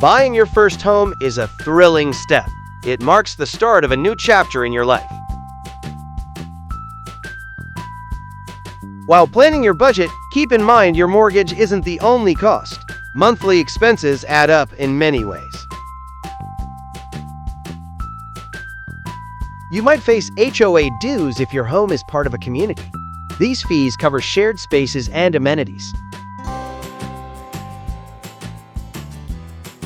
Buying your first home is a thrilling step. It marks the start of a new chapter in your life. While planning your budget, keep in mind your mortgage isn't the only cost. Monthly expenses add up in many ways. You might face HOA dues if your home is part of a community. These fees cover shared spaces and amenities.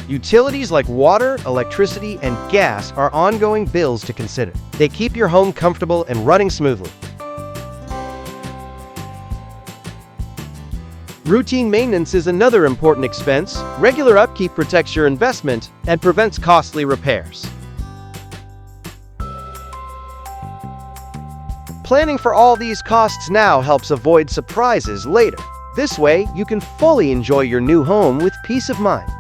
Utilities like water, electricity, and gas are ongoing bills to consider. They keep your home comfortable and running smoothly. Routine maintenance is another important expense. Regular upkeep protects your investment and prevents costly repairs. Planning for all these costs now helps avoid surprises later. This way, you can fully enjoy your new home with peace of mind.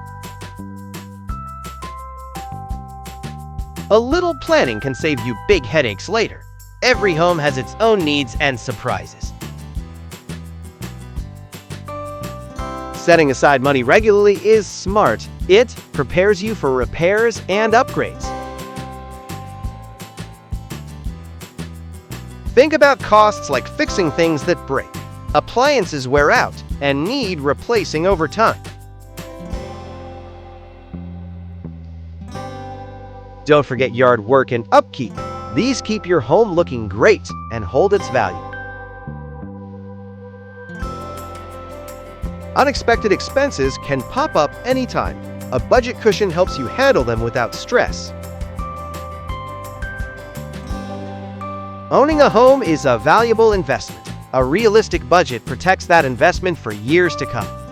A little planning can save you big headaches later. Every home has its own needs and surprises. Setting aside money regularly is smart. It prepares you for repairs and upgrades. Think about costs like fixing things that break. Appliances wear out and need replacing over time. Don't forget yard work and upkeep. These keep your home looking great and hold its value. Unexpected expenses can pop up anytime. A budget cushion helps you handle them without stress. Owning a home is a valuable investment. A realistic budget protects that investment for years to come.